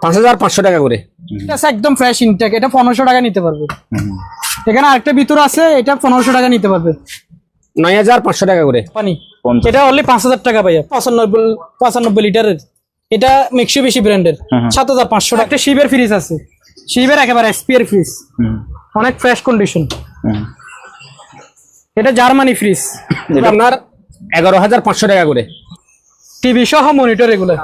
5500 টাকা করে। এটা একদম ফ্রেশ ইনটেক, এটা 1500 টাকা নিতে পারবে। এখানে আরেকটা ভিতর আছে, এটা 1500 টাকা নিতে পারবে। 9500 টাকা করে। পানি এটা অনলি 5000 টাকা ভাইয়া, 95 লিটারের। এটা মিক্সিবিশি ব্র্যান্ডের, 7500 টাকা। একটা শিবের ফ্রিজ আছে, শিবের একেবারে এসপিআর ফ্রিজ, অনেক ফ্রেশ কন্ডিশন। এটা জার্মানি ফ্রিজ, আপনার 11500 টাকা করে। টিভি সহ মনিটর, এগুলো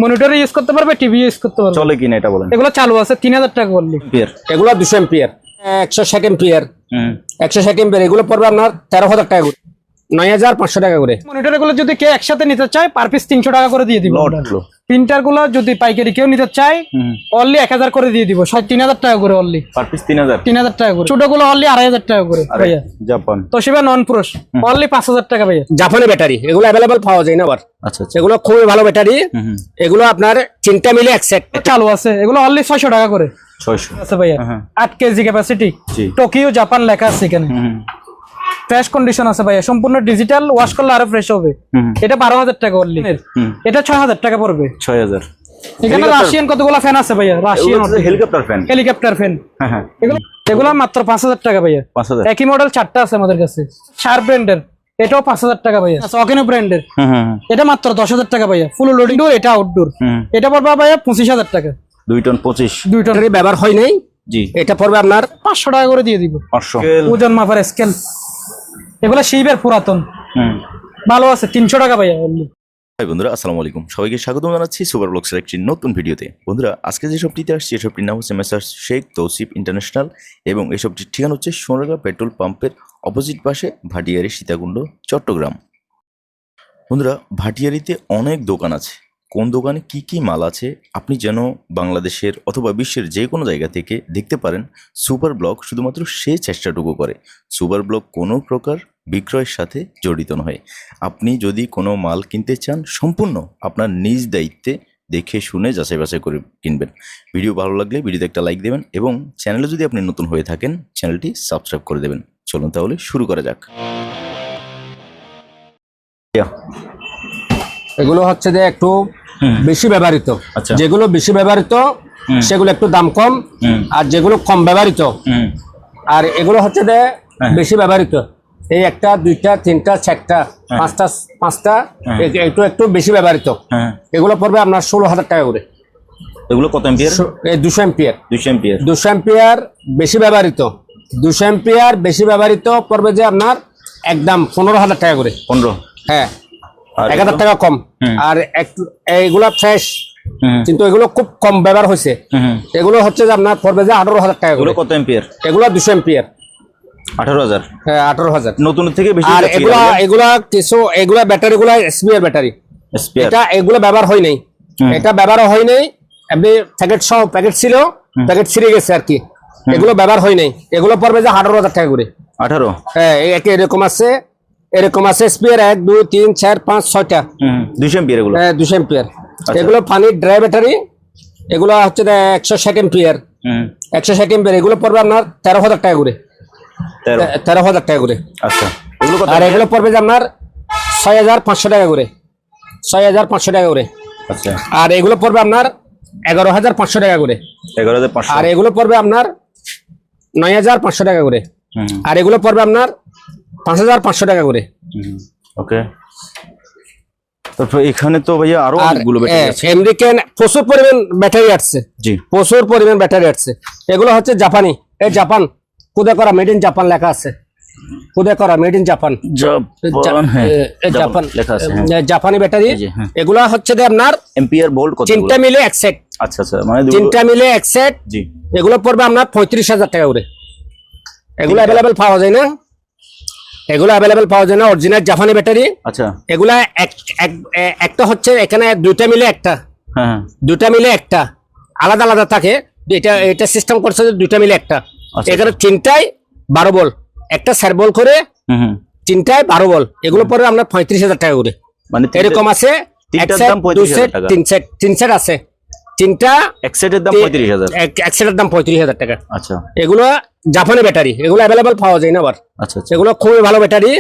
মনিটরে ইউজ করতে পারবে, টিভি ইউজ করতে পারবে। চলে কিনা এটা বলেন? এগুলো চালু আছে 3000 টাকা অনলি। এগুলো 200 এম্পিয়ার, 160 এম্পিয়ার, 160 এম্পিয়ার। এগুলো পড়বে আপনার 13000 টাকা করে, 9500 টাকা করে। মনিটর গুলো যদি কেউ একসাথে নিতে চায় পার পিস 300 টাকা করে দিয়ে দিব। প্রিন্টার গুলো যদি পাইকারি কেউ নিতে চায় অনলি 1000 করে দিয়ে দিব, 3000 টাকা করে অনলি পার পিস। 3000 টাকা করে। ছোট গুলো অনলি 2500 টাকা করে ভাইয়া। জাপান তোশিবা নন পুরুষ অনলি 5000 টাকা ভাইয়া। জাপানি ব্যাটারি, এগুলো अवेलेबल পাওয়া যায় না আবার। আচ্ছা, এগুলো খুবই ভালো ব্যাটারি। এগুলো আপনার 3টা মিলে এক সেট চালু আছে, এগুলো অনলি 600 টাকা করে। 600 আছে ভাইয়া, 8 কেজি ক্যাপাসিটি, টোকিও জাপান লেখা আছে এখানে। ফ্রেশ কন্ডিশন আছে ভাইয়া, সম্পূর্ণ ডিজিটাল, ওয়াশ করলে আরো ফ্রেশ হবে। এটা 12000 টাকা অনলি। এটা 6000 টাকা পড়বে। 6000। এখানে রাশিয়ান কতগুলো ফ্যান আছে ভাইয়া, রাশিয়ান হেলিকপ্টার ফ্যান। হ্যাঁ, এগুলো মাত্র 5000 টাকা ভাইয়া। 5000। একই মডেল 4টা আছে আমাদের কাছে। শার্প ব্র্যান্ডের, এটাও 5000 টাকা ভাইয়া। অকেনো ব্র্যান্ডের, এটা মাত্র 10000 টাকা ভাইয়া। ফুল লোডিং ডোর, এটা আউটডোর। এটা পড়বে ভাইয়া 25000 টাকা। 2 টন 25 ব্যবহার হয় নাই। জি, এটা পড়বে আপনার 500 টাকা করে দিয়ে দিব। 500 ওজন মাপার স্কেল, এগুলো শিবের পুরাতন, ভালো আছে, 300 টাকা ভাইয়া অনলি। বন্ধুরা আসসালামু আলাইকুম, সবাইকে স্বাগত জানাচ্ছি সুপার ব্লগসের একটি নতুন ভিডিওতে। বন্ধুরা আজকে যে শপটিতে আসছি, এই শপটির নাম হচ্ছে মেসার্স শেখ তৌসিফ ইন্টারন্যাশনাল, এবং এই শপটির ঠিকানা হচ্ছে সোনারগাঁ পেট্রোল পাম্পের অপোজিট পাশে, ভাটিয়ারি, সীতাকুণ্ড, চট্টগ্রাম। বন্ধুরা ভাটিয়ারিতে অনেক দোকান আছে, কোন দোকানে কি কি মাল আছে আপনি যেন বাংলাদেশের অথবা বিশ্বের যে কোনো জায়গা থেকে দেখতে পারেন। সুপার ব্লগ শুধুমাত্র সে চেষ্টাটুকু করে। সুপার ব্লগ কোনো প্রকার বিক্রয়ের সাথে জড়িত নয়। আপনি যদি কোনো মাল কিনতে চান, সম্পূর্ণ আপনার নিজ দায়িত্বে দেখে শুনে যাচাই বাছাই করে কিনবেন। ভিডিও ভালো লাগলে ভিডিওতে একটা লাইক দেবেন, এবং চ্যানেলে যদি আপনি নতুন হয়ে থাকেন চ্যানেলটি সাবস্ক্রাইব করে দেবেন। চলুন তাহলে শুরু করা যাক। এগুলো হচ্ছে যে একটু বেশি ব্যবহৃত, যেগুলো বেশি ব্যবহৃত সেগুলো একটু দাম কম, আর যেগুলো কম ব্যবহৃত আর এগুলো হচ্ছে যে বেশি ব্যবহৃত। এই 1টা 2টা 3টা 4টা 5টা একটু বেশি ব্যবহৃত। এগুলো পড়বে আপনার 16000 টাকা করে। এগুলো কত এম্পিয়ার? 200 এম্পিয়ার। 200 এম্পিয়ার বেশি ব্যবহৃত। 200 এম্পিয়ার বেশি ব্যবহৃত পড়বে যে আপনার একদম 15000 টাকা করে। 15? হ্যাঁ, 1000 টাকা কম। আর একটু এইগুলা ফ্রেশ, কিন্তু এগুলো খুব কম ব্যবহার হয়েছে। এগুলো হচ্ছে যে আপনার পড়বে যে 18000 টাকা করে। কত এম্পিয়ার? এগুলো 200 এম্পিয়ার। 18000? হ্যাঁ, 18000 নতুন থেকে বেশি। আর এগুলা ব্যাটারি গুলা এসপিআর ব্যাটারি। এটা এগুলো ব্যবহার হয় নাই, এটা ব্যবহার হয় নাই। এমনি প্যাকেট সহ প্যাকেট ছিল, প্যাকেট ছিঁড়ে গেছে আর কি। এগুলো ব্যবহার হয় নাই। এগুলো পড়বে যে 18000 টাকা করে। 18? হ্যাঁ, এরকম আছে, এসপিআর 1 2 3 4 5 6টা। 200 এম্পিয়ার এগুলো? হ্যাঁ, 200 এম্পিয়ার। এগুলো পানির ড্রাই ব্যাটারি। এগুলো হচ্ছে 160 এম্পিয়ার। 160 এম্পিয়ার। এগুলো পড়বে আপনার 13000 টাকা করে। 13000 টাকা করে। আচ্ছা, আর এগুলো পড়বে যে আপনার 6500 টাকা করে। 6500 টাকা করে। আচ্ছা, আর এগুলো পড়বে আপনার 11500 টাকা করে। 11500? আর এগুলো পড়বে আপনার 9500 টাকা করে। আর এগুলো পড়বে আপনার 5500 টাকা করে। ওকে। তারপর এখানে তো ভাইয়া আরো অনেকগুলো ব্যাটারি আছে। আমেরিকান প্রচুর পরিমাণ ব্যাটারি আসছে। জি, প্রচুর পরিমাণ ব্যাটারি আসছে। এগুলো হচ্ছে জাপানি, এই জাপান খুদে করা, মেড ইন জাপান লেখা আছে। খুদে করা, মেড ইন জাপান। জাপান লেখা আছে, জাপানি ব্যাটারি। এগুলা হচ্ছে যে আপনার এম্পিয়ার ভোল্ট কত? 3টা মিলে এক সেট। আচ্ছা আচ্ছা, মানে 3টা মিলে এক সেট। জি, এগুলো পড়বে আপনার 35000 টাকা করে। এগুলো अवेलेबल পাওয়া যায় না, এগুলো अवेलेबल পাওয়া যায় না, অরিজিনাল জাপানি ব্যাটারি। আচ্ছা, এগুলা একটা হচ্ছে এখানে 2টা মিলে একটা। হ্যাঁ, 2টা মিলে একটা, আলাদা আলাদা থাকে। এটা সিস্টেম করছে যে 2টা মিলে একটা। এখানে 3টায় 12 বল, একটা 4 বল করে। 3টায় 12 বল। এগুলো পড়বে আপনার 35000 টাকা করে। মানে এরকম আছে, এক সেট, 2 সেট, 3 সেট আছে। 3টা এক সেটের দাম 35000। এক সেটের দাম 35000 টাকা। আচ্ছা, এগুলো জাপানি ব্যাটারি, এগুলো अवेलेबल পাওয়া যায় না আবার। আচ্ছা, এগুলো খুবই ভালো ব্যাটারি।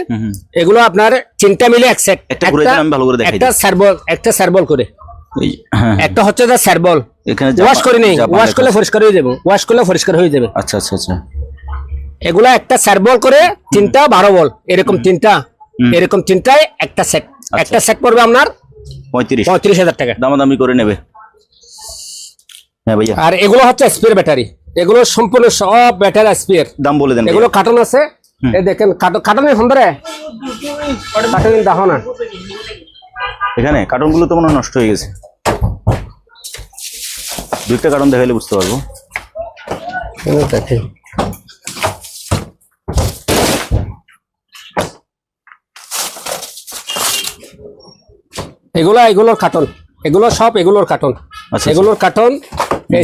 এগুলো আপনার 3টা মিলে এক সেট। একটা সারবল করে, একটা হচ্ছে যে সারবল, এখানে ওয়াশ করে নেই, জাপানের ওয়াশ করলে কাছে। পরিষ্কার হয়ে যাবে, ওয়াশ করলে পরিষ্কার হয়ে যাবে। আচ্ছা আচ্ছা আচ্ছা এগুলা একটা 4 বল করে 3টা 12 বল এরকম 3টা, এরকম 3টায় একটা সেট। একটা সেট পড়বে আপনার 35,000 টাকা। দামাদামি করে নেবে। হ্যাঁ ভাইয়া, আর এগুলো হচ্ছে স্পেয়ার ব্যাটারি, এগুলো সম্পূর্ণ সব ব্যাটারি স্পেয়ার। দাম বলে দেন এগুলো কার্টন আছে, এই দেখেন কার্টনের সুন্দরে কার্টন দেখো না। এখানে কার্টন গুলো তো মনে হয় নষ্ট হয়ে গেছে, দুইটা কার্টন দেখাইলে বুঝতে পারবো। দেখেন এগুলোর কার্টন, এগুলো সব এগুলোর কার্টন। আচ্ছা। এগুলোর কার্টন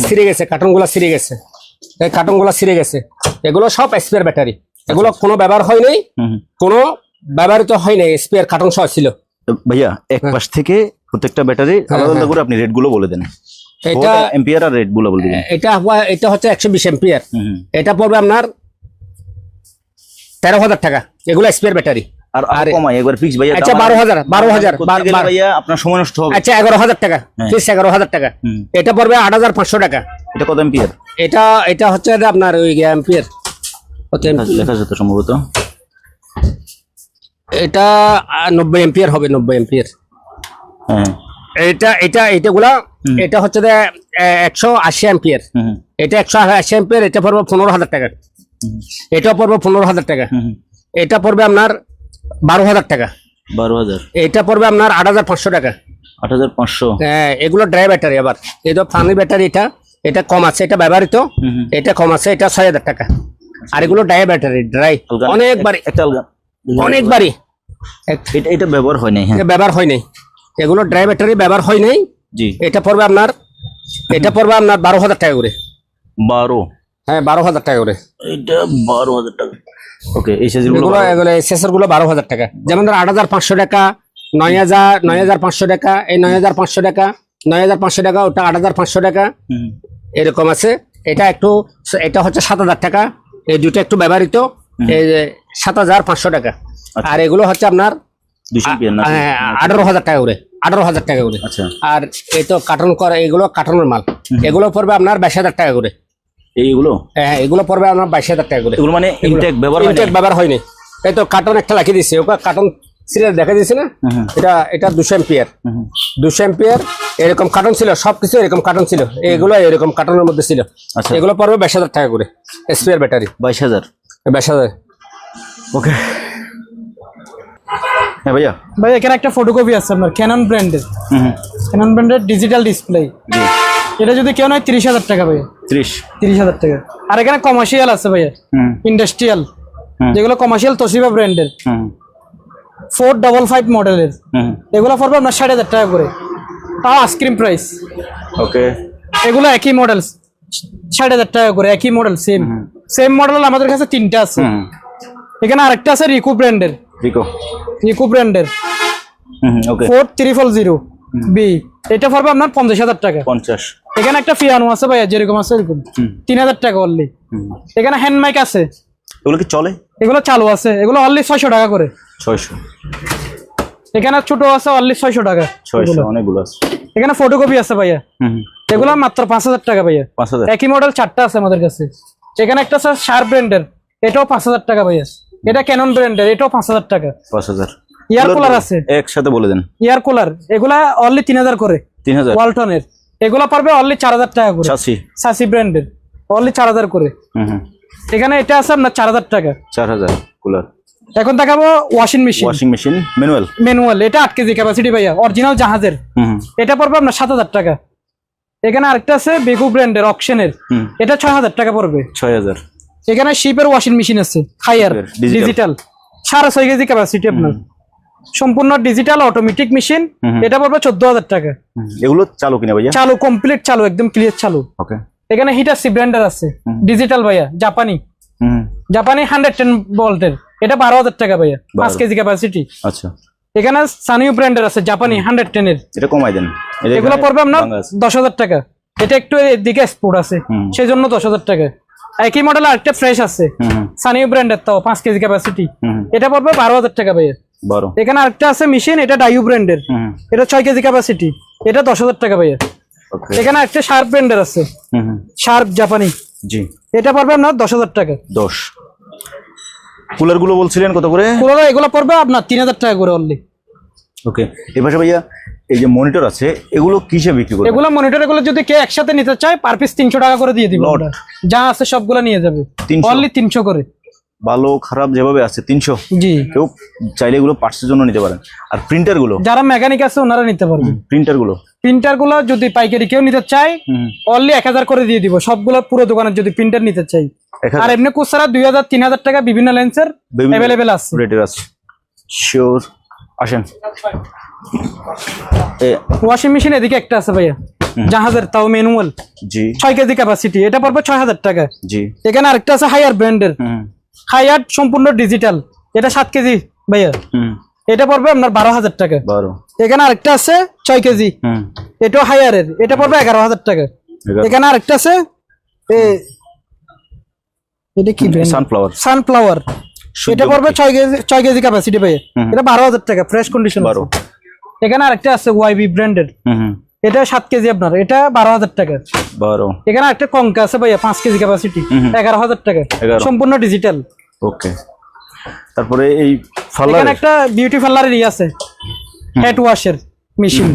ছিঁড়ে গেছে, কার্টনগুলো ছিঁড়ে গেছে, এই কার্টনগুলো ছিঁড়ে গেছে। এগুলো সব স্পেয়ার ব্যাটারি, এগুলো কোনো ব্যবহার হয় নাই, কোনো ব্যবহৃত হয় নাই, স্পেয়ার কার্টন সহ ছিল। তো ভাইয়া এক পাশ থেকে প্রত্যেকটা ব্যাটারি আলাদা আলাদা করে আপনি রেট গুলো বলে দেন। এটা এম্পিয়ার আর রেট গুলো বলে দিবেন। এটা হচ্ছে 120 এম্পিয়ার, এটা পড়বে আপনার 13,000 টাকা। এগুলো স্পেয়ার ব্যাটারি। আর কমাই একবার ফিক্স ভাইয়া। আচ্ছা 12,000 করতে গেলে ভাইয়া আপনার সময় নষ্ট হবে। আচ্ছা 11,000 টাকা, ফিক্স 11,000 টাকা। এটা পড়বে 8,500 টাকা। এটা কত এম্পিয়ার? এটা হচ্ছে আপনার ওই এম্পিয়ার, লেখা যেত সম্ভবত। এটা 90 এম্পিয়ার হবে, 90 এম্পিয়ার। হ্যাঁ এইটাগুলা এটা হচ্ছে 180 এম্পিয়ার। এটা 180 এম্পিয়ার, এটা পড়বে 15,000 টাকা। এটা পড়বে 15,000 টাকা। এটা পড়বে আপনার 12,000 টাকা। 12,000। এটা পড়বে আপনার 8,500 টাকা। 8,500। হ্যাঁ, এগুলো ড্রাই ব্যাটারি। আবার এই তো ফানি ব্যাটারি, এটা কম আছে, এটা ব্যবহৃত, এটা কম আছে, এটা 6,000 টাকা। আর এগুলো ড্রাই ব্যাটারি, ড্রাই অনেকবারই, একটা আলগা অনেকবারই এটা ব্যবহার হয় নাই। হ্যাঁ ব্যবহার হয় নাই, এগুলো ড্রাই ব্যাটারি ব্যবহার হয় নাই। জি। এটা পড়বে আপনার 12,000 টাকা করে। 12। হ্যাঁ 12,000 টাকা করে। এটা 12,000 টাকা। ওকে, এই সাইজের গুলো এগুলো এসএসআর গুলো 12,000 টাকা। যেমন ধর 8,500 টাকা, 9,500 টাকা, এই 9,500 টাকা, 9,500 টাকা, ওটা 8,500 টাকা, এরকম আছে। এটা হচ্ছে 7,000 টাকা। এই দুটো একটু ব্যবহৃত, এই 7,500 টাকা। আর এগুলো হচ্ছে আপনার 200 এম্পিয়ার না? 18,000 টাকা করে, 18,000 টাকা করে। আচ্ছা। আর এই তো কার্টন করা, এগুলো কার্টনের মাল, এগুলো পড়বে আপনার 22,000 টাকা করে। এইগুলো? হ্যাঁ, এগুলো পড়বে আপনার 22,000 টাকা করে। এগুলো মানে ইনটেক ব্যবহার হয় না? ইনটেক ব্যবহার হয়নি। এই তো কার্টন একটা লাগিয়ে দিচ্ছে, ওটা কার্টন সিরিয়াল দেখা দিয়েছে না? এটা 200 এম্পিয়ার, 200 এম্পিয়ার এরকম কার্টন ছিল, সবকিছু এরকম কার্টন ছিল, এগুলো এরকম কার্টনের মধ্যে ছিল। আচ্ছা। এগুলো পড়বে 22,000 টাকা করে, স্পেয়ার ব্যাটারি 22,000। 22,000। ওকে। হ্যাঁ ভাইয়া, ভাই এখানে একটা ফটোকপি আছে আপনার ক্যানন ব্র্যান্ডের, ক্যানন ব্র্যান্ডের ডিজিটাল ডিসপ্লে। জি। এটা যদি কেউ নয় 30,000 টাকা ভাইয়া। 30,000 টাকা। আর এখানে কমার্শিয়াল আছে ভাইয়া, ইন্ডাস্ট্রিয়াল, যেগুলো কমার্শিয়াল তোশিবা ব্র্যান্ডের 455 মডেলের। এগুলো পড়বে আপনার 60,000 টাকা করে, তাও আইসক্রিম প্রাইস। ওকে। এগুলো একই মডেল, 60,000 টাকা করে, একই মডেল, সেম মডেল আমাদের কাছে 3টা আছে। এখানে আরেকটা আছে রিকো ব্র্যান্ডের, রিকো ব্র্যান্ডের ওকে 4300 বি। এটা পড়বে আপনার 50,000 টাকা। 50। এখানে একটা পিয়ানো আছে ভাইয়া, যেরকম আছে এরকম 3,000 টাকা অনলি। এখানে হ্যান্ড মাইক আছে, এগুলো কি চলে? এগুলো চালু আছে, এগুলো অনলি 600 টাকা করে। 600। এখানে ছোট আছে অনলি 600 টাকা। 600 অনেকগুলো আছে। এখানে ফটোকপি আছে ভাইয়া, এগুলো মাত্র 5,000 টাকা ভাইয়া। 5,000। একই মডেল 4টা আছে আমাদের কাছে। এখানে একটা আছে শার্প ব্র্যান্ডের, এটাও 5,000 টাকা ভাইয়া। এটা ক্যানন ব্র্যান্ডের, এটাও 5,000 টাকা। 5,000। ইয়ার কুলার আছে, একসাথে বলে দেন। ইয়ার কুলার এগুলা অনলি 3,000 করে। 3,000। ওয়ালটনের এগুলা পারবে অনলি 4,000 টাকা করে। সাসি ব্র্যান্ডের অনলি 4,000 করে। এখানে এটা আছে আপনার 4,000 টাকা। 4,000 কুলার। এখন দেখাবো ওয়াশিং মেশিন, ম্যানুয়াল। এটা 8 কেজি ক্যাপাসিটি ভাইয়া, অরিজিনাল জাহাজের। এটা পড়বে আপনার 7,000 টাকা। এখানে আরেকটা আছে বেকু ব্র্যান্ডের, অকশনের, এটা 6,000 টাকা পড়বে। 6,000। এখানে শিপের ওয়াশিং মেশিন আছে, হাইয়ার ডিজিটাল, 6.5 কেজি ক্যাপাসিটি আপনার, সম্পূর্ণ ডিজিটাল অটোমেটিক মেশিন। এটা পড়বে 14,000 টাকা। এগুলো চালু কিনা ভাইয়া? চালু, কমপ্লিট চালু, একদম ক্লিয়ার চালু। ওকে। এখানে হিটাসি ব্র্যান্ডের আছে, ডিজিটাল ভাইয়া, জাপানি 110 ভোল্টের, এটা 12,000 টাকা ভাইয়া, 5 কেজি ক্যাপাসিটি। আচ্ছা। এখানে সানিউ ব্র্যান্ডের আছে, জাপানি 110 এর, এটা কমাই দেন। এগুলো পড়বে আপনার 10,000 টাকা। এটা একটু এদিকে স্পোর্ট আছে, সেই জন্য 10,000 টাকা। একই মডেল আরেকটা ফ্রেশ আছে, সানিউ ব্র্যান্ডের, তাও 5 কেজি ক্যাপাসিটি, এটা পড়বে 12,000 টাকা ভাইয়া। এখানে আরেকটা আছে মেশিন, এটা ডাইউ ব্র্যান্ডের, এটা 6 কেজি ক্যাপাসিটি, এটা 10,000 টাকা ভাইয়া। ওকে এখানে একটা শার্প ব্র্যান্ডের আছে, শার্প জাপানি, জি এটা পড়বে আপনার 10,000 টাকা। 10। কুলার গুলো বলছিলেন কত করে? পুরো এগুলো পড়বে আপনার 3,000 টাকা করে অনলি। ওকে, এবার ভাইয়া এই যে মনিটর আছে এগুলো কিসে বিক্রি করবেন? এগুলো মনিটর এগুলো যদি কেউ একসাথে নিতে চায় পার পিস 300 টাকা করে দিয়ে দিব Lot? আমরা। যা আছে সবগুলো নিয়ে যাবে 300? অনলি 300 করে। ভালো খারাপ যেভাবে আছে 300। জি, কেউ চাইলে এগুলো পার্টসের জন্য নিতে পারেন। আর প্রিন্টার গুলো, যারা মেকানিক আছে ওনারা নিতে পারবে। প্রিন্টার গুলো প্রিন্টার গুলো যদি পাইকারি কেউ নিতে চায় অনলি 1000 করে দিয়ে দিব সবগুলো, পুরো দোকানের যদি প্রিন্টার নিতে চাই। 1000 আর এমনি খুচরা 2000 3000 টাকা বিভিন্ন লেন্সের अवेलेबल আছে। রেটের আছে। শিওর, আসেন। ওয়াশিং মেশিন এদিকে একটা আছে ভাইয়া, জাহাজের, তাও ম্যানুয়াল, জি 6 কেজি ক্যাপাসিটি, এটা পড়বে 6000 টাকা। জি এখানে আরেকটা আছে হায়ার ব্র্যান্ডের, হায়ার সম্পূর্ণ ডিজিটাল, এটা 7 কেজি ভাইয়া, এটা পড়বে আপনার 12,000 টাকা। 12। এখানে আরেকটা আছে 6 কেজি, এটাও হায়ারের, এটা পড়বে 11,000 টাকা। এখানে আরেকটা আছে এটা কি ব্র্যান্ড? সানফ্লাওয়ার। সানফ্লাওয়ার, এটা পড়বে 6 কেজি ক্যাপাসিটি ভাইয়া, এটা 12,000 টাকা ফ্রেশ কন্ডিশন। 12। এখানে আরেকটা আছে ওয়াইবি ব্র্যান্ডের, এটা 7 কেজি আপনার, এটা 12,000 টাকা। 12। এখানে একটা কঙ্কা আছে ভাইয়া 5 কেজি ক্যাপাসিটি, 11,000 টাকা, 11। সম্পূর্ণ ডিজিটাল। ওকে, তারপরে এই এখানে একটা বিউটি পার্লারের আছে হেড ওয়াশের মেশিন,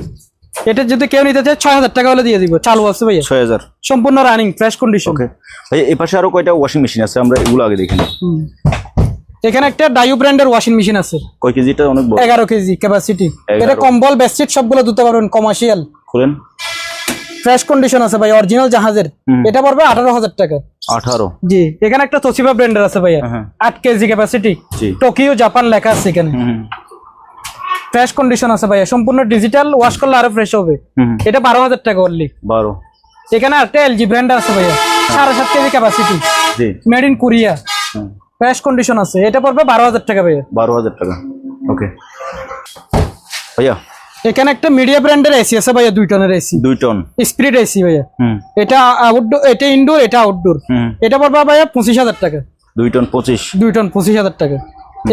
এটা যদি কেউ নিতে চায় 6,000 টাকা হলে দিয়ে দিব, চালু আছে ভাইয়া, 6000। সম্পূর্ণ রানিং ফ্রেশ কন্ডিশন। ওকে ভাই, এই পাশে আরো কয়টা ওয়াশিং মেশিন আছে, আমরা এগুলো আগে দেখি। এখানে একটা ডাইউ ব্র্যান্ডের ওয়াশিং মেশিন আছে, কয় কেজিটা? অনেক বড়, 11 কেজি ক্যাপাসিটি। 11। এটা কম্বল বেডশিট সবগুলো ধুতে পারবেন, কমার্শিয়াল, খুলেন। ফ্রেশ কন্ডিশন আছে ভাই, অরিজিনাল জাহাজের, এটা পড়বে 18,000 টাকা। 18। জি, এখানে একটা তোশিবা ব্র্যান্ডের আছে ভাইয়া, 8 কেজি ক্যাপাসিটি, জি। টোকিও জাপান লেখা আছে এখানে, ফ্রেশ কন্ডিশন আছে ভাইয়া, সম্পূর্ণ ডিজিটাল, ওয়াশ করলে আরো ফ্রেশ হবে, এটা 12,000 টাকা অনলি। 12। এখানে একটা এলজি ব্র্যান্ডের আছে ভাইয়া, 7.5 KG capacity, G made in Korea, fresh condition আছে, এটা পড়বে 12,000 টাকা ভাইয়া। 12,000 টাকা। ওকে ভাইয়া, এখানে একটা মিডিয়া ব্র্যান্ডের এসি আছে ভাইয়া, 2 টনের এসি, 2 টন স্পিরিট এসি ভাইয়া, এটা আউটডোর, এটা ইনডোর, এটা আউটডোর, এটা পড়বে ভাইয়া 25,000 টাকা। 2 টন 25। 2 টন 25,000 টাকা।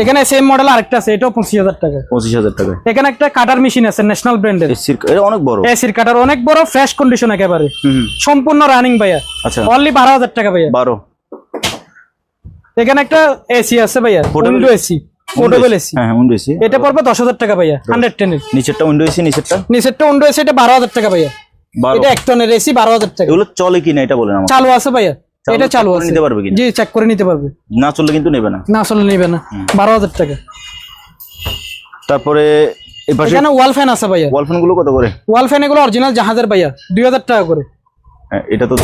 এখানে সেম মডেল আরেকটা আছে, এটাও 25,000 টাকা। 25,000 টাকা। এখানে একটা কাটার মেশিন আছে ন্যাশনাল ব্র্যান্ডের, এটা অনেক বড়, এসির কাটার, অনেক বড়, ফ্রেশ কন্ডিশন একেবারে, সম্পূর্ণ রানিং ভাইয়া, আচ্ছা অনলি 12,000 টাকা ভাইয়া। 12। এখানে একটা এসি আছে ভাইয়া, উইন্ডো এসি, পোর্টেবল এসি, হ্যাঁ উইন্ডো এসি, এটা পড়বে 10,000 টাকা ভাইয়া, 110 এর। নিচেরটা উইন্ডো এসি, নিচেরটা উইন্ডো এসি, এটা 12,000 টাকা ভাইয়া। 12। এটা 1 টনের এসি, 12,000 টাকা। এগুলো চলে কিনা এটা বলেন আমাকে। চালু আছে ভাইয়া, এটা চালু আছে, নিতে পারবে কিনা? জি, চেক করে নিতে পারবে, না চললে কিন্তু নেবে না। না আসলে নেবে না। 12,000 টাকা। তারপরে এই পাশে এখানে ওয়াল ফ্যান আছে ভাইয়া, ওয়াল ফ্যান গুলো কত করে? ওয়াল ফ্যান এগুলো অরিজিনাল জাহাজের ভাইয়া, 2,000 টাকা করে। হ্যাঁ, এটা তো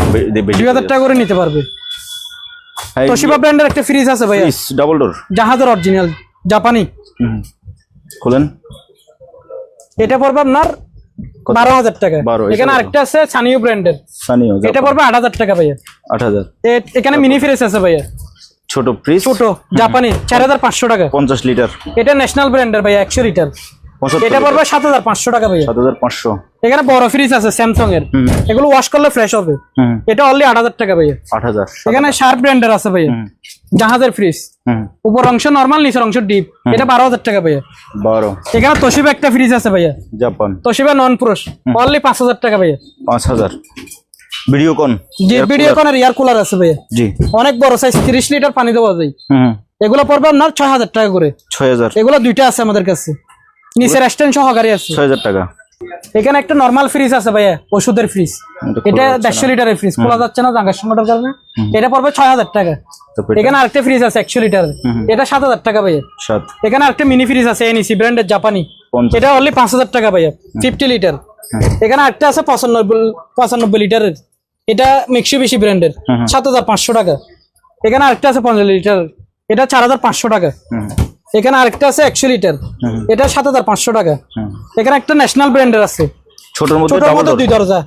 বেশি। 2,000 টাকা করে নিতে পারবে। তোশিবা ব্র্যান্ডের একটা ফ্রিজ আছে ভাইয়া, ডাবল ডোর, জাহাজের অরিজিনাল জাপানি, খুলেন। এটা পড়বে আপনার 12,000 টাকা। 12। এখানে আরেকটা আছে সানিও ব্র্যান্ডের, সানিও, এটা পড়বে 8,000 টাকা ভাইয়া। 8,000। এখানে মিনি ফ্রিজ আছে ভাইয়া, ছোট ফ্রিজ, ছোট জাপানি, 4,500 টাকা। 50 লিটার। এটা ন্যাশনাল ব্র্যান্ডের ভাইয়া, 100 লিটার, 75 এটা পড়বে 7,500 টাকা ভাইয়া। 7,500। এখানে বড় ফ্রিজ আছে স্যামসাং এর, এগুলো ওয়াশ করলে ফ্রেশ হবে, এটা অনলি 8,000 টাকা ভাইয়া। 8,000। এখানে শার্প ব্র্যান্ডের আছে ভাইয়া, জাহাজের ফ্রিজ, উপর অংশ নরমাল, নিচের অংশ ডিপ, এটা 12,000 টাকা ভাইয়া। 12। এখানে তোশিবা একটা ফ্রিজ আছে ভাইয়া, জাপান, তোশিবা নন পুরুষ, অনলি 5,000 টাকা ভাইয়া। 5,000। ভিডিওকন, জি, ভিডিওকনের এয়ার কুলার আছে ভাইয়া, জি অনেক বড় সাইজ, 30 লিটার পানি দেওয়া যায়। এগুলো পড়বে আপনার 6,000 টাকা করে। 6,000। এগুলো দুইটা আছে আমাদের কাছে, নিচের স্ট্যান্ড সহকারী আছে, 6,000 টাকা। এখানে একটা নরমাল ফ্রিজ আছে ভাইয়া, ওষুধের ফ্রিজ, এটা 150 লিটারের ফ্রিজ, খোলা যাচ্ছে না জাঙ্গার সংকটের কারণে, এটা পড়বে 6,000 টাকা। এখানে আরেকটা ফ্রিজ আছে 100 লিটার, এটা 7,000 টাকা ভাইয়া। 7। এখানে আরেকটা মিনি ফ্রিজ আছে এনইসি ব্র্যান্ডের জাপানি, এটা অনলি 5,000 টাকা ভাইয়া, 50 লিটার। এখানে আরেকটা আছে 95 লিটারের, এটা মিক্সিবিশি ব্র্যান্ডের, 7,500 টাকা। এখানে আরেকটা আছে 50 লিটার, এটা 4,500 টাকা। এখানে আরেকটা আছে 100 লিটার, এটা 7,500 টাকা। এখানে একটা ন্যাশনাল ব্র্যান্ডের আছে, ছোটর মধ্যে ছোটর মধ্যে 2 দরজা,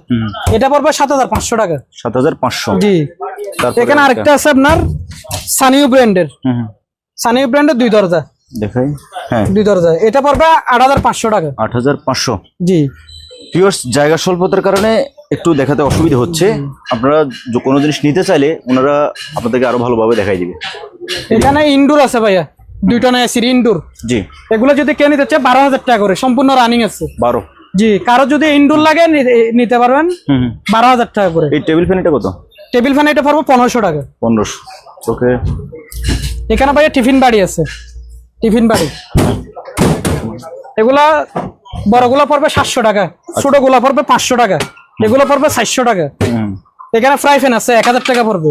এটা পড়বে 7,500 টাকা। 7,500। জি। এখানে আরেকটা আছে আপনার সানিও ব্র্যান্ডের, সানিও ব্র্যান্ডের 2 দরজা, দেখাই, হ্যাঁ 2 দরজা, এটা পড়বে 8,500 টাকা। 8,500। জি। ভিউয়ার্স, জায়গা স্বল্পতার কারণে একটু দেখাতে অসুবিধা হচ্ছে, আপনারা কোনো জিনিস নিতে চাইলে ওনারা আপনাদেরকে আরো ভালোভাবে দেখাই দিবে। এখানে ইনডোর আছে ভাইয়া, 2 টন এসির ইনডোর, জি। এগুলো যদি কেউ নিতে চায় 12,000 টাকা করে, সম্পূর্ণ রানিং আছে। 12। জি, কারো যদি ইনডোর লাগে নিতে পারবেন হুম 12,000 টাকা করে। এই টেবিল ফ্যান এটা কত? টেবিল ফ্যান এটা পড়বে 1500 টাকা। 1500। ওকে। এখানে ভাইয়া টিফিন বাড়ি আছে, টিফিন বাড়ি এগুলা বড়গুলো পড়বে 700 টাকা, ছোটগুলো পড়বে 500 টাকা, এগুলো পড়বে 400 টাকা। হুম এখানে ফ্রাই প্যান আছে 1000 টাকা পড়বে।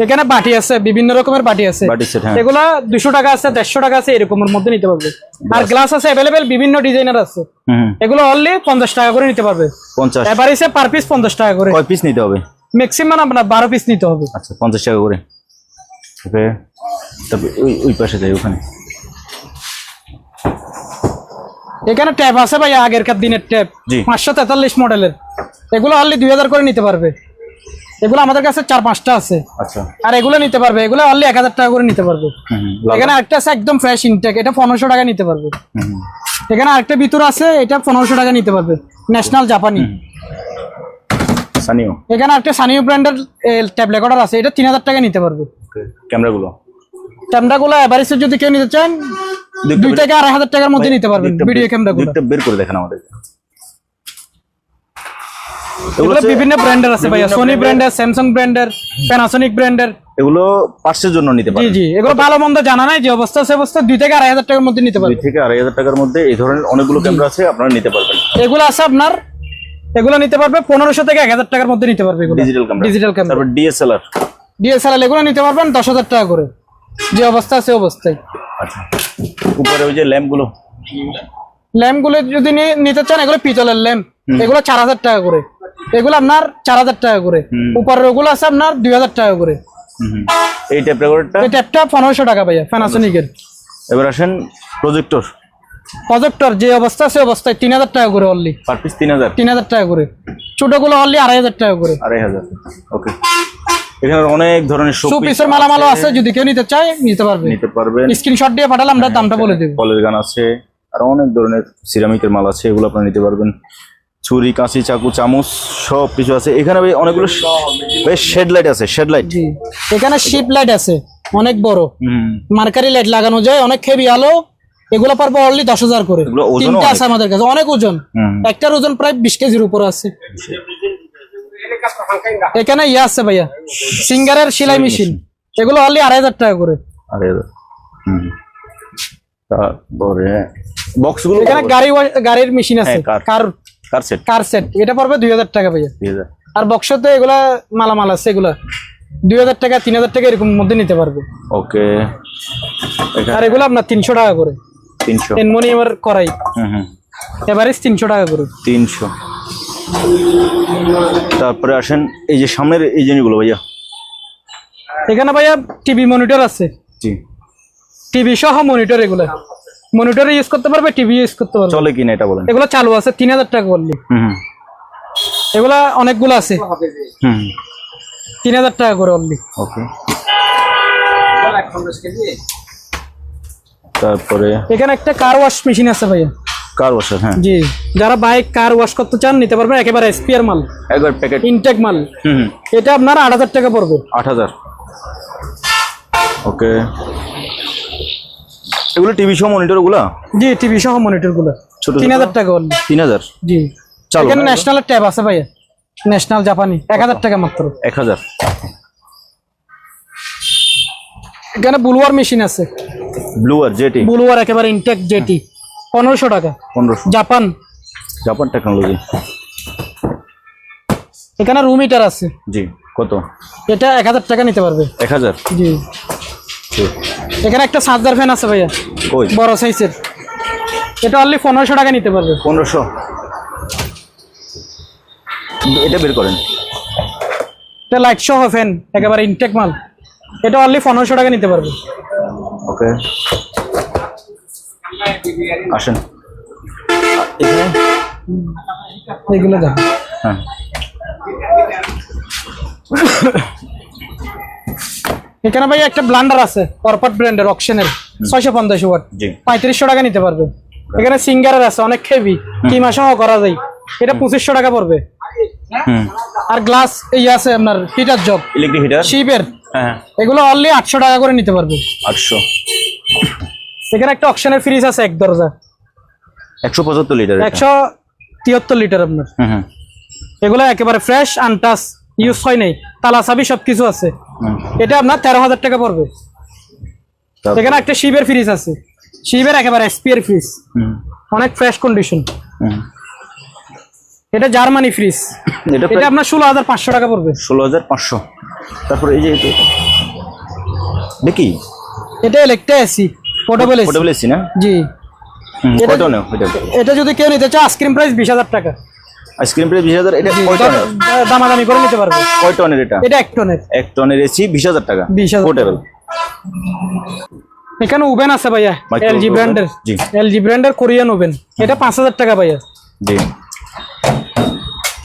এখানে বাটি আছে, বিভিন্ন রকমের বাটি আছে, বাটি সেট, হ্যাঁ। এগুলা 200 টাকা আছে, 150 টাকা আছে, এরকমের মধ্যে নিতে পারবে। আর গ্লাস আছে অ্যাভেলেবেল, বিভিন্ন ডিজাইনের আছে, হুম এগুলো অনলি 50 টাকা করে নিতে পারবে। 50। এভারেজে পার পিস 50 টাকা করে, কয় পিস নিতে হবে? ম্যাক্সিমাম আপনার 12 পিস নিতে হবে। আচ্ছা 50 টাকা করে। ওকে। তবে ওই পাশে যাই, ওখানে এখানে ট্যাব আছে ভাই, আগেরকার দিনের ট্যাব, জি। 543 মডেলের, এগুলো অনলি 2000 করে নিতে পারবে। এগুলো আমাদের কাছে 4-5টা আছে। আচ্ছা। আর এগুলো নিতে পারবে, এগুলো অনলি 1000 টাকা করে নিতে পারবে। এখানে আরেকটা আছে একদম ফ্রেশ ইনটেক, এটা 1500 টাকা নিতে পারবে। এখানে আরেকটা ভিতর আছে, এটা 1500 টাকা নিতে পারবে, ন্যাশনাল জাপানি। সানিও। এখানে আরেকটা সানিও ব্র্যান্ডের ট্যাব রেকর্ডার আছে, এটা 3000 টাকা নিতে পারবে। ক্যামেরাগুলো ক্যামেরাগুলো এভারেজে যদি কেউ নিতে চান 2 থেকে 2500 টাকার মধ্যে নিতে পারবেন ভিডিও ক্যামেরাগুলো। দুটো বের করে দেখেন আমাদের। এগুলো বিভিন্ন ব্র্যান্ডের আছে ভাইয়া, সোনি ব্র্যান্ডের, স্যামসাং ব্র্যান্ডের, প্যানাসোনিক ব্র্যান্ডের। এগুলো পার্সের জন্য নিতে জি পারবেন। জি, এগুলো ভালো মন্দ জানা নাই, যে অবস্থা সে অবস্থা 2 থেকে 2500 টাকার মধ্যে নিতে 2 পারবেন। থেকে 2500 টাকার মধ্যে এই ধরনের অনেকগুলো ক্যামেরা আছে, আপনারা নিতে পারবেন। এগুলো আছে আপনার, এগুলো নিতে পারবে 1500 থেকে 1000 টাকার মধ্যে নিতে পারবে। এগুলো ডিজিটাল ক্যামেরা। Digital camera. তারপর ডিএসএলআর। ডিএসএলআর এগুলো নিতে পারবেন 10,000 টাকা করে, যে অবস্থা আছে অবস্থায়। আচ্ছা। উপরে ওই যে ল্যাম্পগুলো, ল্যাম্পগুলো যদি নিতে চান, এগুলো পিতলের ল্যাম্প, এগুলো 4000 টাকা করে, এগুলো আপনার 4000 টাকা করে। উপরের ওগুলো আছে আপনার 2000 টাকা করে। এই ট্যাপ রেকর্ডারটা, এই ট্যাপটা 1500 টাকা ভাইয়া, প্যানাসোনিকের। এবার আসেন প্রজেক্টর। প্রজেক্টর যে অবস্থা আছে অবস্থায় 3000 টাকা করে অনলি, পার পিস 3000। 3000 টাকা করে। ছোটগুলো অনলি 2500 টাকা করে। 2500। ওকে। এখানে অনেক ধরনের শো পিসের মালামালও আছে, যদি কেউ নিতে চায় নিতে পারবে। নিতে পারবেন। স্ক্রিনশট দিয়ে পাঠালে আমরা দামটা বলে দেব। কলের গান আছে, আর অনেক ধরনের সিরামিকের মাল আছে, এগুলো আপনারা নিতে পারবেন। ছুরি, কাঁচি, চাকু, চামচ সব কিছু আছে এখানে। ভাই অনেকগুলো বেশ শেড লাইট আছে, শেড লাইট। জি, এখানে শিপ লাইট আছে অনেক বড়, হুম। মার্কারি লাইট লাগানো যায়, অনেক হেভি আলো। এগুলো পারবো অনলি 10,000 করে। এগুলো ওজনও তিনটা অনেক। আছে আমাদের কাছে, অনেক ওজন। একটার ওজন প্রায় 20 কেজির উপর আছে। এখানে ইয়ে আছে ভাইয়া, সিঙ্গারের সেলাই মেশিন, এগুলো অনলি 2500 টাকা করে। 2500। হুম। তারপরে বক্সগুলো এখানে গাড়ির মেশিন আছে, হ্যাঁ, কার সেট। কার সেট, এটা পড়বে 2000 টাকা ভাইয়া। 2000। আর বক্সতে এগুলা মালামাল আছে, এগুলা 2000 টাকা 3000 টাকা এরকম মধ্যে নিতে পারবে। ওকে। আর এগুলো আপনার 300 টাকা করে। 300। এনমোনিয়ামের করাই, হুম। এভারেজ 300 টাকা করে। 300। তারপরে আসেন এই যে সামনের এই জিনিসগুলো ভাইয়া। এখানে ভাইয়া টিভি মনিটর আছে, জি। টিভি সহ মনিটর, এগুলো মনিটর ইউজ করতে পারবে, টিভি ইউজ করতে পারবে। চলে কিনা এটা বলেন। এগুলো চালু আছে 3000 টাকা করলে। হুম। এগুলা অনেকগুলো আছে, হুম। 3000 টাকা করে অনলি। ওকে। তারপরে এখানে একটা কার ওয়াশ মেশিন আছে ভাইয়া। কার ওয়াশার, হ্যাঁ। জি, যারা বাইক কার ওয়াশ করতে চান নিতে পারবেন, একেবারে এসপিআর মাল, একবার প্যাকেট। ইনটেক মাল। হুম। এটা আপনার 8000 টাকা পড়বে। 8000। ওকে। এগুলো টিভি সহ মনিটর গুলা? জি, টিভি সহ মনিটর গুলো ছোট 3000 টাকা অনলি। 3000। জি। চালু। এখানে ন্যাশনালের ট্যাব আছে ভাইয়া, ন্যাশনাল জাপানি, 1000 টাকা মাত্র। 1000। এখানে বুলওয়ার মেশিন আছে, ব্লুয়ার জেটি। বুলওয়ার একেবারে ইনটেক জেটি, 1500 টাকা। 1500। Japan, Japan technology. এখানে রুম হিটার আছে। জি। কত? এটা 1000 টাকা নিতে পারবে। 1000। জি। এখানে একটা চার্জার ফ্যান আছে ভাইয়া, কই? বড় সাইজের, এটা অনলি 1500 টাকা নিতে পারবে। 1500। এটা বের করেন। এটা লাইট সহ ফ্যান, একেবারে ইনটেক মাল, এটা অনলি 1500 টাকা নিতে পারবে। ওকে। আসেন এখানে। এগুলো দেখো। হ্যাঁ। এখানে ভাই একটা ব্লান্ডার আছে, অরপাট ব্র্যান্ডের, অকশনের, 650 ওয়াট, জি। 3500 টাকা নিতে পারবে। এখানে সিঙ্গারের আছে, অনেক হেভি, কিমা সহ করা যায়, এটা 2500 টাকা পড়বে। হুম। আর গ্লাস এই আছে আপনার হিটার জগ, ইলেকট্রিক হিটার। শিপের, হ্যাঁ। এগুলো অনলি 800 টাকা করে নিতে পারবে। 800। এখানে একটা অকশনের ফ্রিজ আছে, এক দরজা, 175 লিটার। 73 লিটার আপনার। হুম হুম এগুলো একেবারে ফ্রেশ আনটাচ, ইউজ হয় নাই, তালা চাবি সবকিছু আছে। হুম। এটা আপনার 13,000 টাকা পড়বে। তারপর? এখানে একটা শিবের ফ্রিজ আছে, শিবের একেবারে এসপিআর ফ্রিজ, হুম অনেক ফ্রেশ কন্ডিশন। হুম। এটা জার্মানি ফ্রিজ, এটা এটা আপনার 16,500 টাকা পড়বে। 16,500। তারপর এই যে দেখি এটা electric AC, portable AC. Portable AC না? জি। হুম, এটা- কত নেও এটা? এটা যদি কেউ নিতে চায় আইসক্রিম প্রাইস 20,000 টাকা। Ice cream price 20,000। এটা কয় টনের? দামাদামি করে নিতে পারবে। কয় টনের এটা? এটা 1 টনের। 1 টনের এসি 20,000 টাকা 20,000 পোর্টেবল। এখানে ওভেন আছে ভাইয়া, Micro এলজি oven? ব্র্যান্ডের। জি। এলজি ব্র্যান্ডের কোরিয়ান ওভেন, এটা 5,000 টাকা ভাইয়া। জি।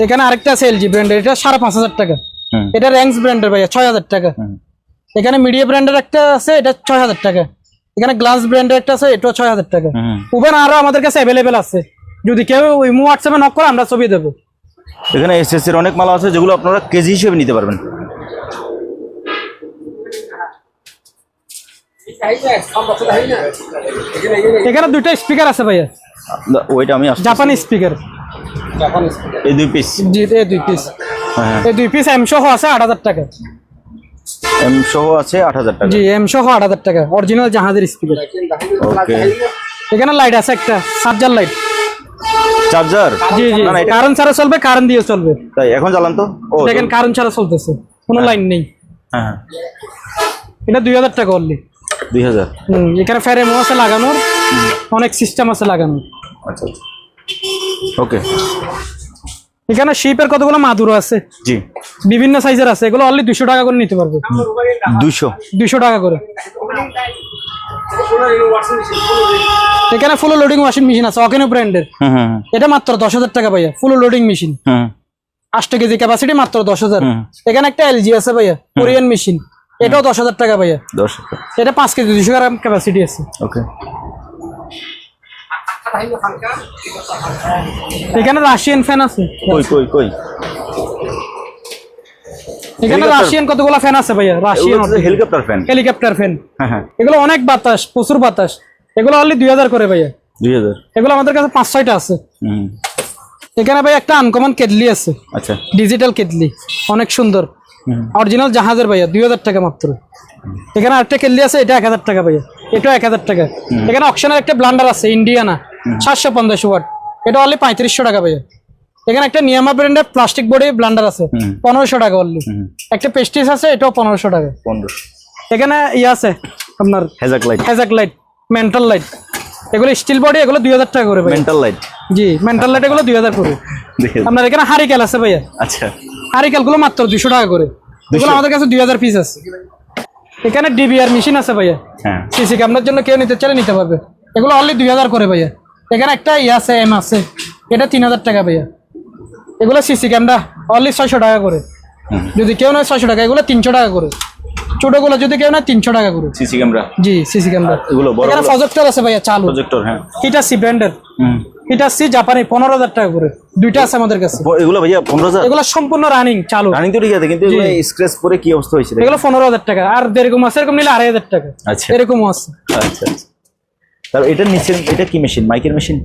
এখানে আরেকটা আছে এলজি ব্র্যান্ডের, এটা 5,500 টাকা। হুম এটা র্যাঙ্কস ব্র্যান্ডের ভাইয়া, 6,000 টাকা। হুম। এখানে মিডিয়া ব্র্যান্ডের একটা আছে, এটা 6,000 টাকা। এখানে গ্লাস ব্র্যান্ডের একটা আছে, এটাও 6,000 টাকা। হুম। ওভেন আরো আমাদের কাছে অ্যাভেলেবেল আছে, যদি কেউ ইমো হোয়াটসঅ্যাপে নক করে আমরা ছবি দেবো। এখানে এসএস এর অনেক মাল আছে যেগুলো আপনারা কেজি হিসেবে নিতে পারবেন। এখানে দুইটা স্পিকার আছে ভাইয়া, ওইটা আমি আসছি। জাপানি স্পিকার। এই 2 পিস। জি, এই 2 পিস। হ্যাঁ এই 2 পিস এম সহ আছে 8,000 টাকা। এম সহ আছে 8,000 টাকা। জি, এম সহ 8,000 টাকা, অরিজিনাল জাহাজের স্পিকার। ওকে। এখানে লাইট আছে একটা, চার্জার লাইট। চার্জার? জি জি, না না এটা কারেন্ট ছাড়া চলবে, কারেন্ট দিয়ে চলবে। তাই এখন জ্বালান তো। ও দেখেন কারেন্ট ছাড়া চলতেছে, কোনো লাইন নেই। হ্যাঁ এটা 2,000 টাকা অনলি। 2,000। এখানে ফ্রেমও আছে লাগানোর, অনেক সিস্টেম আছে লাগানোর। আচ্ছা আচ্ছা ওকে। এখানে শিপের কতগুলো মাদুর আছে, জি। বিভিন্ন সাইজের আছে, এগুলো অনলি 200 টাকা করে নিতে পারবে। 200। 200 টাকা করে। এখানে ফুল লোডিং ওয়াশিং মেশিন আছে, অকেনো ব্র্যান্ডের। হুম হুম এটা মাত্র 10,000 টাকা ভাইয়া, ফুল লোডিং মেশিন, হুম 8 কেজি ক্যাপাসিটি, মাত্র 10,000। হুম। এখানে একটা এলজি আছে ভাইয়া, কোরিয়ান মেশিন, এটাও 10,000 টাকা ভাইয়া। 10। এটা 5 কেজি 200 গ্রাম ক্যাপাসিটি আছে। ওকে। এখানে রাশিয়ান ফ্যান আছে, কই কই কই? এখানে হেলিকপ্টার। রাশিয়ান কতগুলো ফ্যান আছে ভাইয়া, Russian helicopter fan. Helicopter fan. হ্যাঁ হ্যাঁ এগুলো অনেক বাতাস, প্রচুর বাতাস। এগুলো অনলি 2,000 করে ভাইয়া। 2,000। এগুলো আমাদের কাছে 5-6টা আছে। হুম এখানে ভাই একটা আনকমন কেটলি আছে, আচ্ছা। ডিজিটাল কেটলি, অনেক সুন্দর, অরিজিনাল জাহাজের ভাইয়া, 2,000 টাকা মাত্র। এখানে আরেকটা কেটলি আছে, এটা 1,000 টাকা ভাইয়া, এটাও 1,000 টাকা। এখানে অকশনের একটা ব্লান্ডার আছে ইন্ডিয়ানা, 750 ওয়াট, এটা অনলি 3500 টাকা ভাইয়া। এখানে একটা নিয়ামা ব্র্যান্ডের প্লাস্টিক বডি ব্লান্ডার আছে, 1,500 টাকা অনলি। একটা পেস্টিস আছে, এটাও 1,500 টাকা। 15। এখানে ইয়ে আছে আপনার হেজাক লাইট। হেজাক লাইট, মেন্টাল লাইট, এগুলো স্টিল বডি, এগুলো 2,000 টাকা করে ভাই। Mental light. জি, মেন্টাল লাইট এগুলো 2,000 করে। দেখে। আপনার এখানে হারিকেল আছে ভাইয়া, আচ্ছা। হারিকেল গুলো মাত্র 200 টাকা করে। এগুলো আমাদের কাছে 2,000 পিস আছে। এখানে ডিবিআর মেশিন আছে ভাইয়া, হ্যাঁ সিসি ক্যামেরার জন্য কেউ নিতে চাইলে নিতে পারবে। এগুলো অনলি 2,000 করে ভাইয়া। এখানে একটা ইয়ে আছে, এম আছে, এটা 3,000 টাকা ভাইয়া। এগুলো সিসি ক্যামেরা অনলি 600 টাকা করে। যদি কেউ নেয় 600 টাকা, এগুলো 300 টাকা করে। ছোটগুলো যদি কেউ নেয় 300 টাকা করে। CC camera. জি, সিসি ক্যামেরা। এগুলো বড় এখানে প্রজেক্টর আছে ভাইয়া, চালু প্রজেক্টর। হ্যাঁ হিটাসি ব্র্যান্ডের, হুম। হিটাসি জাপানি, 15,000 টাকা করে। দুইটা আছে আমাদের কাছে। এগুলো ভাইয়া 15,000। এগুলো সম্পূর্ণ রানিং, চালু। রানিং তো ঠিক আছে, কিন্তু এগুলো স্ক্র্যাচ পরে কি অবস্থা হয়েছে? এগুলো 15,000 টাকা। আর যেরকম আছে এরকম নিলে 2,500 টাকা। আচ্ছা এরকমও আছে। আচ্ছা আচ্ছা। তারপর এটা নিচে এটা কি মেশিন? মাইকের মেশিন?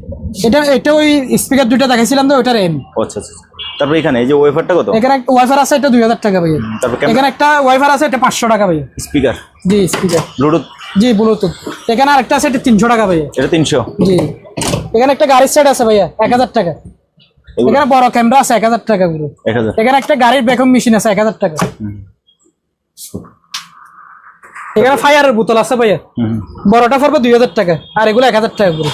এটা ওই স্পিকার দুইটা দেখাইছিলাম তো, ওইটার এম। আচ্ছা আচ্ছা। তারপর এখানে এই যে ওয়েফারটা কত? এখানে একটা ওয়াইফার আছে, এটা 2,000 টাকা ভাইয়া। তারপর এখানে একটা ওয়াইফার আছে, এটা 500 টাকা ভাইয়া। স্পিকার? জি, স্পিকার, ব্লুটুথ? জি, ব্লুটুথ। এখানে আরেকটা আছে, এটা 300 টাকা ভাইয়া। এটা 300। জি। এখানে একটা গাড়ির সেট আছে ভাইয়া, 1,000 টাকা। এখানে বড় ক্যামেরা আছে, 1,000 টাকা পুরো। 1000। এখানে একটা গাড়ির ভ্যাকুয়াম মেশিন আছে, 1,000 টাকা। এখানে ফায়ারের বোতল আছে ভাইয়া, বড়টা পড়বে 2,000 টাকা, আর এগুলো 1,000 টাকা পুরো।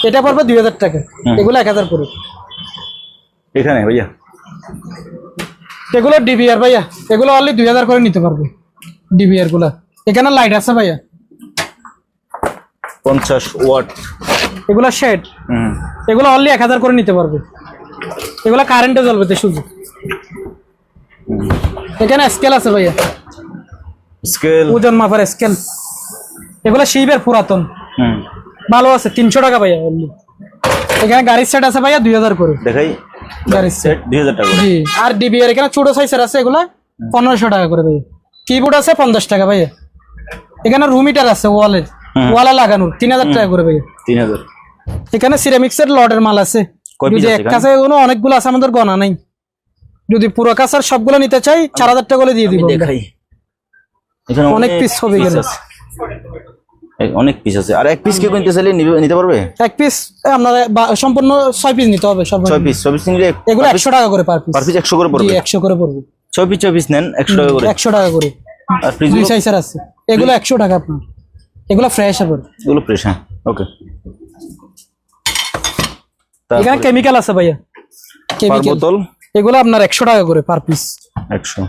এটা পড়বে 2,000 টাকা, এগুলো 1,000 পুরো। এখানে ভাইয়া এগুলো ডিবিআর ভাইয়া, এগুলো অনলি 2,000 করে নিতে পারবে, ডিবিআর গুলা। এখানে লাইট আছে ভাইয়া, 50 ওয়াট। এগুলো শেড, এগুলো অনলি 1,000 করে নিতে পারবে। এগুলো কারেন্টে জ্বলবে তো শুধু। এখানে স্কেল আছে ভাইয়া, স্কেল, ওজন মাপার স্কেল। এগুলো শিবের পুরাতন, ভালো আছে, 300 টাকা ভাইয়া অনলি। এখানে গাড়ির সেট আছে ভাইয়া, 2,000 করে। দেখাই গাড়ির সেট 2,000 টাকা। জি। আর ডিবিআর এখানে ছোট সাইজের আছে, এগুলো 1,500 টাকা করে ভাইয়া। কিবোর্ড আছে 50 টাকা ভাইয়া। এখানে রুম হিটার আছে ওয়ালে লাগানোর, 3,000 টাকা করে ভাইয়া। 3,000। এখানে সিরামিক্সের লটের মাল আছে, কয় যদি piece আছে এক এখানে? কাছে কোনো অনেকগুলো আছে আমাদের গণা নাই, যদি পুরো কাছার সবগুলো নিতে চাই 4000 টাকা করে দিয়ে দিব। দেখাই এখানে অনেক piece হবে এখানে। আছে। অনেক পিস আছে। আর এক পিস কেউ কিনতে চাইলে নিতে পারবে? এক পিস আপনার সম্পূর্ণ 6 পিস নিতে হবে সর্বোচ্চ। 6 পিস নিলে এগুলো 100 টাকা করে পার পিস। পার পিস 100 করে জি পড়বে। 100 করে পড়বে। 6 পিস নেন 100 টাকা করে। 100 টাকা করে। আর ফ্রিজ দুই সাইজের আছে, এগুলো 100 টাকা আপনার। এগুলো ফ্রেশ হবে। এগুলো ফ্রেশ, হ্যাঁ ওকে। এখানে কেমিক্যাল আছে ভাইয়া, পার কেমিক্যাল বোতল এগুলো আপনার 100 টাকা করে পার পিস। 100।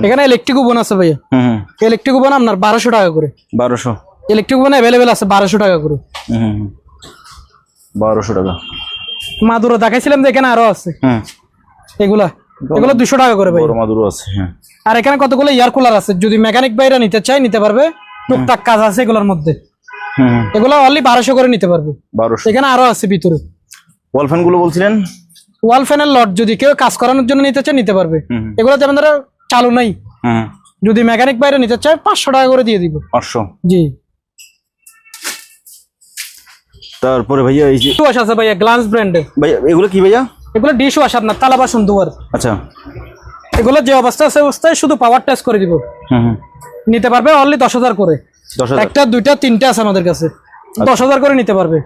এখানে ইলেকট্রিক ওভেন আছে ভাইয়া, হুম ইলেকট্রিক ওভেন আপনার 1200 টাকা করে। 1200। ইলেকট্রিক ওভেন अवेलेबल আছে 1200 টাকা করে। হুম 1200 টাকা। মাদুরো দেখাইছিলাম যে এখানে আরো আছে, হুম এগুলো 200 টাকা করে ভাই। বড় মাদুরও আছে, হ্যাঁ। আর এখানে কতগুলো এয়ার কুলার আছে, যদি মেকানিক ভাইরা নিতে চায় নিতে পারবে, টুকটাক কাজ আছে এগুলোর মধ্যে। হুম এগুলো অনলি 1200 করে নিতে পারবে। 1200। এখানে আরো আছে ভিতরে। ওয়াল ফ্যান গুলো বলছিলেন? ওয়াল ফ্যানের লট যদি কেউ কাজ করানোর জন্য নিতে চায় নিতে পারবে। এগুলো যেমন ধরো চালু নাই, হুম যদি মেকানিক বাইরে নিতে চায় 500 টাকা করে দিয়ে দিব। 500। জি। তারপরে ভাইয়া এই যে ডিশ ওয়াশ আছে ভাইয়া গ্লান্স ব্র্যান্ডের। ভাইয়া এগুলো কি ভাইয়া? এগুলো ডিশ ওয়াশ আপনার তালা বাসন ধোয়ার। আচ্ছা। এগুলো যে অবস্থা আছে অবস্থায় শুধু পাওয়ার টেস্ট করে দিব। হুম নিতে পারবে অনলি 10,000 করে। 10,000। একটা দুইটা তিনটা আছে আমাদের কাছে, 10,000 করে নিতে পারবে।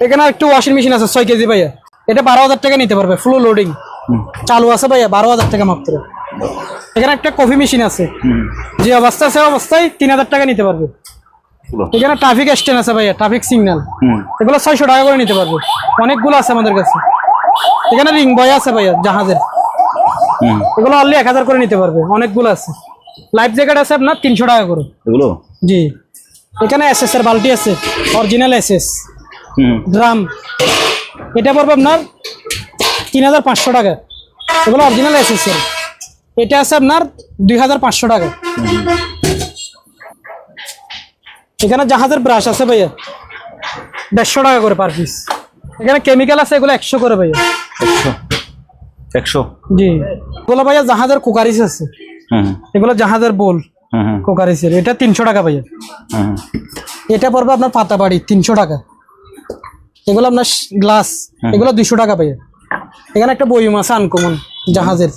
এখানে একটু ওয়াশিং মেশিন আছে 6 কেজি ভাইয়া, এটা 12,000 টাকা নিতে পারবে। ফুল লোডিং চালু আছে ভাইয়া, 12,000 টাকা মাত্র। এখানে একটা কফি মেশিন আছে, যে অবস্থা আছে অবস্থায় 3,000 টাকা নিতে পারবে। এখানে ট্রাফিক স্ট্যান্ড আছে ভাইয়া, ট্রাফিক সিগন্যাল, এগুলো 600 টাকা করে নিতে পারবে। অনেকগুলো আছে আমাদের কাছে। এখানে রিং বয় আছে ভাইয়া জাহাজের, এগুলো অনলি 1000 করে নিতে পারবে। অনেকগুলো আছে। লাইফ জ্যাকেট আছে আপনার 300 টাকা করে এগুলো। জি। এখানে এসএস এর বালতি আছে, অরিজিনাল এসএস ড্রাম, এটা পড়বে আপনার 3500 টাকা। এগুলো অরিজিনাল এসএস এর। এটা আছে আপনার 2500 টাকা। এখানে জাহাজের ব্রাশ আছে ভাইয়া 150 টাকা করে পার পিস। এখানে কেমিক্যাল আছে, এগুলো 100 করে ভাইয়া। 100। জি। এগুলো ভাইয়া জাহাজের কুকারিস আছে, এগুলো জাহাজের বোল কুকারিসের, এটা 300 টাকা ভাইয়া। এটা পড়বে আপনার পাতা বাড়ি 300 টাকা। এগুলো আপনার গ্লাস, এগুলো 200 টাকা ভাইয়া। এখানে একটা বইম আছে আনকমন জাহাজের,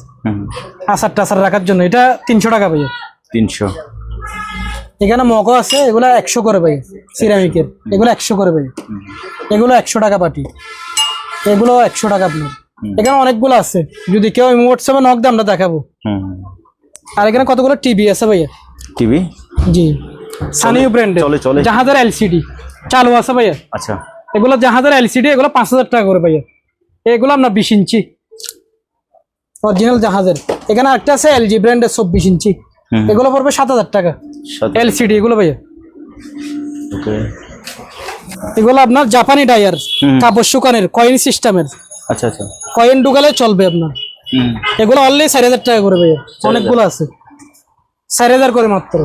আচার টাচার রাখার জন্য, এটা 300 টাকা ভাইয়া। 300। এখানে মগও আছে, এগুলো 100 করে ভাই সিরামিকের, এগুলো 100 করে ভাই। এগুলো 100 টাকা পাটি, এগুলো 100 টাকা আপনার। এখানে অনেকগুলো আছে, যদি কেউ হোয়াটসঅ্যাপে নক দেয় আমরা দেখাবো। আর এখানে কতগুলো টিভি আছে ভাইয়া। টিভি? জি। সানিও ব্র্যান্ডের জাহাজের এলসিডি চালু আছে ভাইয়া। আচ্ছা। এগুলো জাহাজের এলসিডি, এগুলো 5000 টাকা করে ভাইয়া। এগুলো আপনার 20 ইঞ্চি অরিজিনাল জাহাজের। এখানে একটা আছে এলজি ব্র্যান্ডের 24 ইঞ্চি, এগুলো পড়বে 7000 টাকা এলসিডি এগুলো ভাইয়া। এগুলো আপনার জাপানি ডায়ার, কাপড় শুকানের কয়েন সিস্টেমের। আচ্ছা আচ্ছা। কয়েন ঢুকালে চলবে আপনার। এগুলো অনলি 4000 টাকা করে ভাইয়া। অনেকগুলো আছে 4000 করে মাত্র।